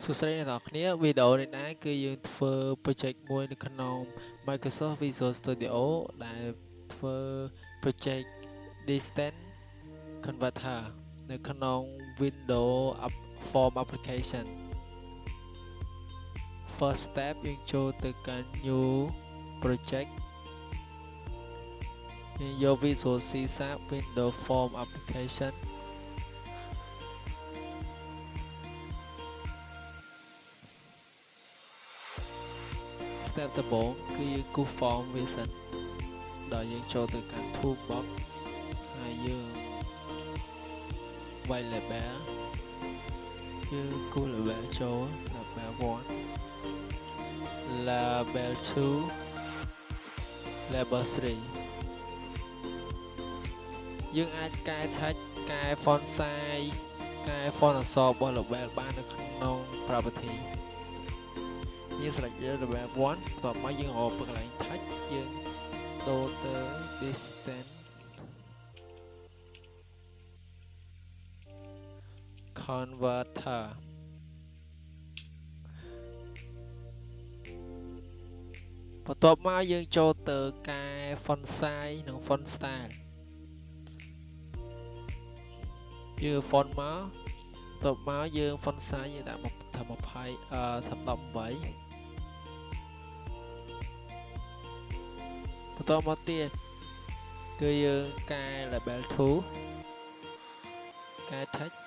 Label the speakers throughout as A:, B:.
A: សួស្តីអ្នកនរគ្នាវីដេអូនេះដែរគឺយើងធ្វើ project មួយនៅក្នុង Microsoft Visual Studio ដែលធ្វើ project distance converter នៅក្នុង Windows Form application first step យើងចូលទៅកាន់ new project យើងយក Visual C# Windows Form application step ដំបូងគឺយើងគូស form វាសិនដល់យើងចូលទៅកាន់ toolbox ហើយយើងវាយ label យើងគូស label ចូល label 1 label 2 label 3យើងអាចកែ text កែ font size កែ font អក្សររបស់ label បាននៅក្នុង property យើងស្រេចយក label 1បន្ទាប់មកយើងរកពីកន្លែង text យើងដូរទៅ distance converter បន្ទាប់មកយើងចូលទៅកែ font size និង font style យើង font មកបន្ទាប់មកយើង font size យើងដាក់ថា18បន្ទាប់មកទៀតគឺយើងកែ label 2កែ text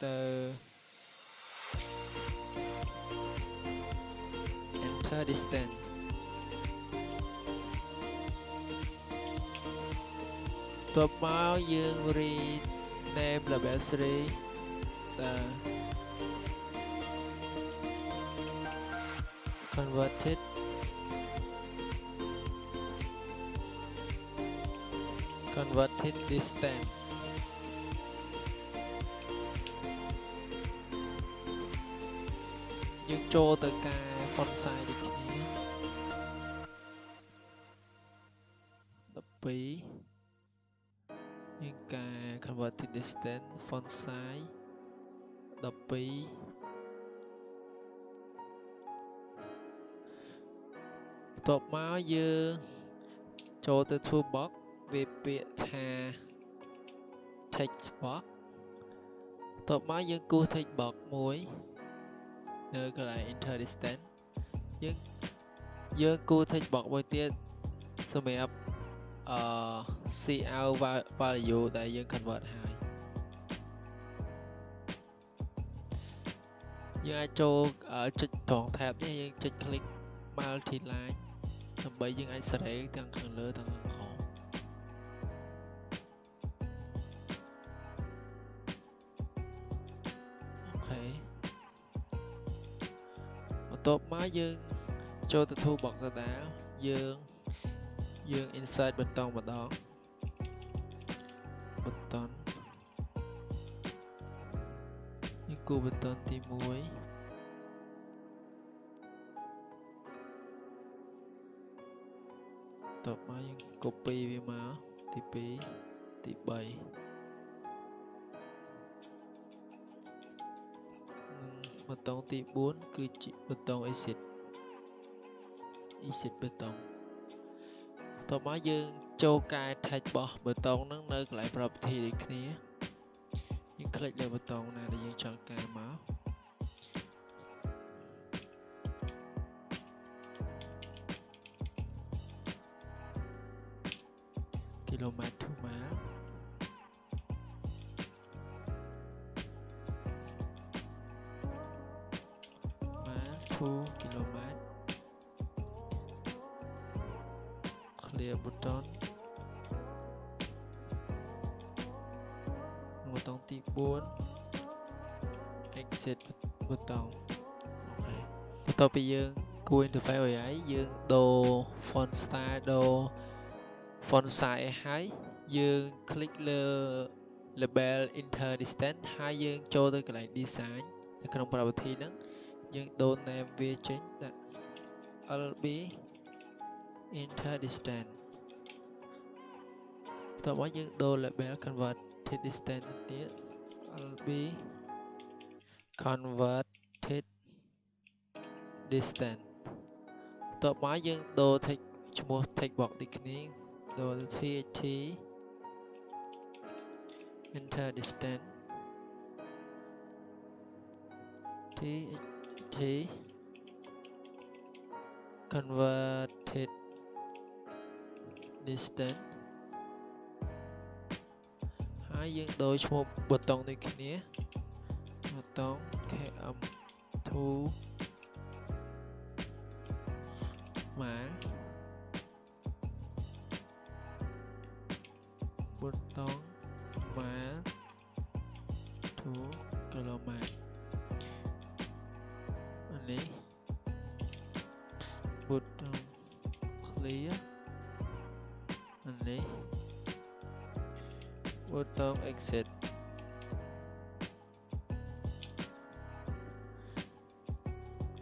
A: ទៅ enter distance បន្ទាប់មកយើង rename label 3 converted distance យើងចូលទៅកែ font size ដូចគ្នា12យើងកែ converted distance font size 12បន្ទាប់មកយើងចូលទៅ toolbox វាពាក្យថា text box បន្ទាប់មកយើងគូស text box មួយនៅកន្លែង enter distance យើងគូស text box មួយទៀតសម្រាប់cout value ដែលយើង convert ហើយយើងអាចចូលចុចត្រង់ tab នេះយើងចុច click multi line ដើម្បីយើងអាចសេរីទាំងខាងលើទាំងខាងក្រោមអូខេបន្ទាប់មកយើងចូលទៅ toolbox ដដែលយើង insert ប៊ូតុងម្ដងប៊ូតុនយើងគូប៊ូតុនទី1បន្ទាប់មកយើង copy វាមកទី2ទី3ប៊ូតុងទី4គឺជាប៊ូតុង exit ប៊ូតុងបន្ទាប់មកយើងចូលកែ text របស់ប៊ូតុងហ្នឹងនៅកន្លែង property ដូចគ្នាយើង click លើប៊ូតុងណាដែលយើងចង់កែមក kilometer to mile 2 kilometer clear button ប៊ូតុងទី4 exit ប៊ូតុងអូខេបន្ទាប់ពីយើងគួរ interface ឲ្យហើយយើងដូរ font style ដូរ font size ឲ្យយើង click លើ label enter distance ហើយយើងចូលទៅកន្លែង design នៅក្នុង property ហ្នឹងយើងដូរ name វាចេញដាក់ lb enter distance បន្ទាប់មកយើងដូរ label converted distance ទៀត lb converted distance តបមកយើងដូរ text ឈ្មោះ text box ដូចគ្នាដូរ THT enter distance THT converted distance ហើយយើងដូរឈ្មោះប៊ូតុងដូចគ្នាប៊ូតុង KM2 ម៉ាប៊ូតុងម៉ា2គីឡូម៉ែត្រអានេះប៊ូតុង clear អានេះប៊ូតុង exit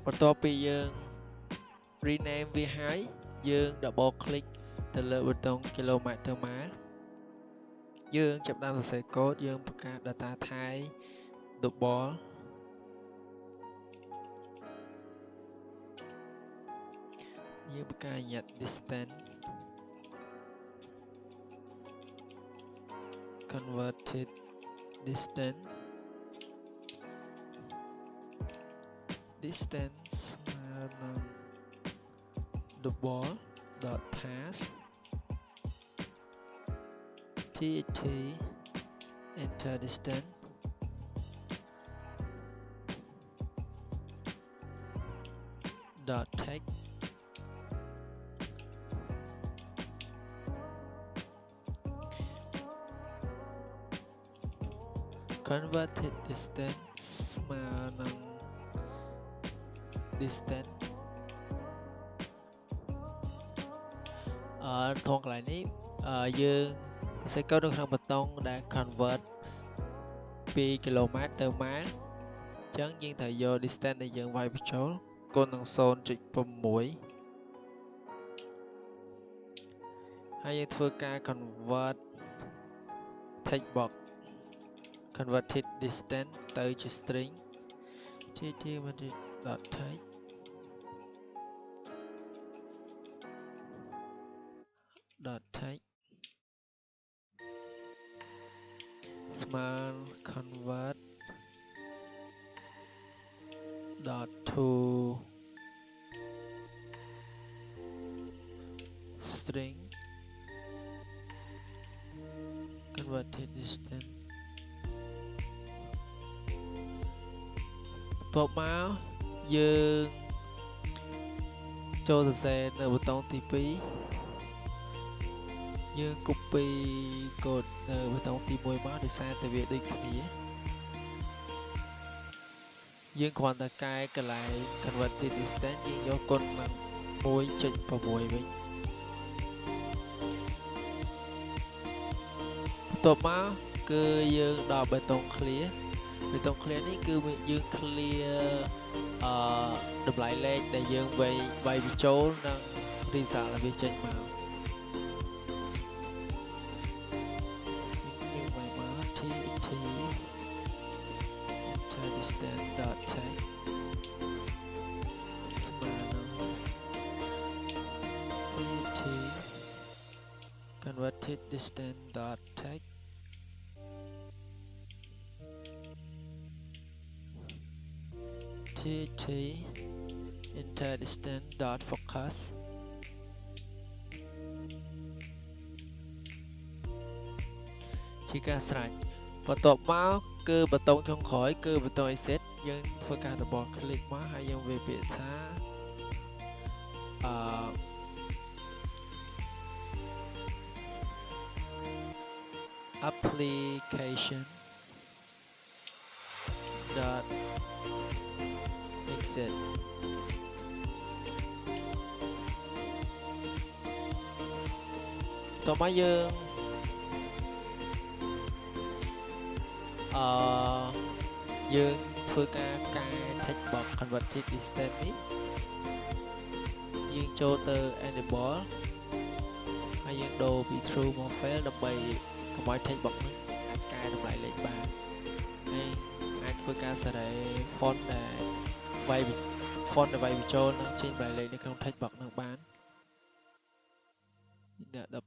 A: បន្ទាប់ពីយើង rename វាហើយយើង double click ទៅលើប៊ូតុង kilometer per mile យើងចាប់ផ្ដើមសរសេរកូដយើងបង្កើត data type double យើងបង្កើត unit distance converted distance double dot pass THT enter distance dot text converted distance ស្មើនឹង distance ថងកន្លែងនេះយើងសរសេរកូដនៅក្នុងប៊ូតុងដែល convert ពីគីឡូម៉ែត្រទៅម៉ាយអញ្ចឹងយើងត្រូវយក distance ដែលយើងវាយបញ្ចូលគុណនឹង 0.6 ហើយយើងធ្វើការ convert text box converted distance ទៅជា string tt.text .text ស្មើ convert dot to string converted distance តបមកយើងចូលសរសេរនៅប៊ូតុងទី2យើង copy កូដនៅប៊ូតុងទី1មកដោយសារតែវាដូចគ្នាយើងគ្រាន់តែកែកន្លែង converted distance យើងយកគុណនឹង 1.6 វិញបន្ទាប់មកគឺយើងដល់បេតុង clear បេតុង clear នេះគឺយើង clear តម្លៃលេខដែលយើងវាយបញ្ចូលនិង result ដែលវាចេញមកdistance.text ស្មើនឹង THT converted distance.text THT enter distance.focus ជាការស្រេចបន្ទាប់មកគឺប៊ូតុងចុងក្រោយគឺប៊ូតុង exit យើងធ្វើការ double click មកហើយយើងវាយពាក្យថា application dot exit តោះមកយើងយើងធ្វើការកែ text box converted distance នេះយើងចូលទៅ enable ហើយយើងដូរពី true មក fail ដើម្បីកុំឲ្យ text box នេះអាចកែតម្លៃលេខបានហើយអាចធ្វើការសេរី font ដែលវាយ font ដើម្បីបញ្ចូលនឹងចេញបែរលេខនៅក្នុង text box នឹងបានអ្នក11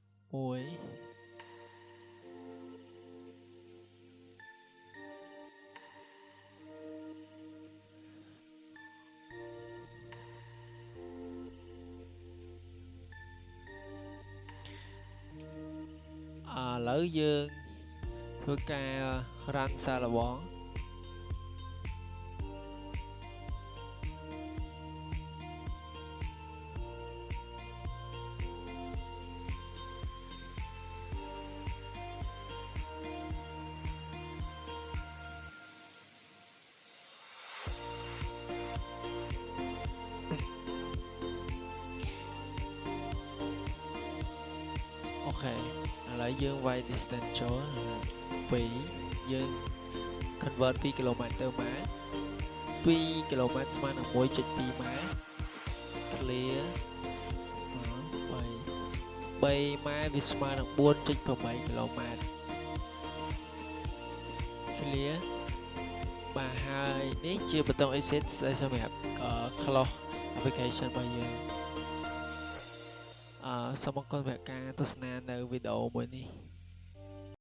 A: ឥឡូវយើងធ្វើការ run សារល្បង អូខេឥឡូវយើងវាយ distance ចូល2យើង convert 2 km ទៅម៉ែ2 km ស្មើនឹង 1.2 ម៉ែ clear 3 ម៉ែវាស្មើនឹង 4.8 km clear បាទហើយនេះជាប៊ូតុង exit ដែលសម្រាប់ close application របស់យើងសូមអរគុណសម្រាប់ការទស្សនានៅវីដេអូមួយនេះ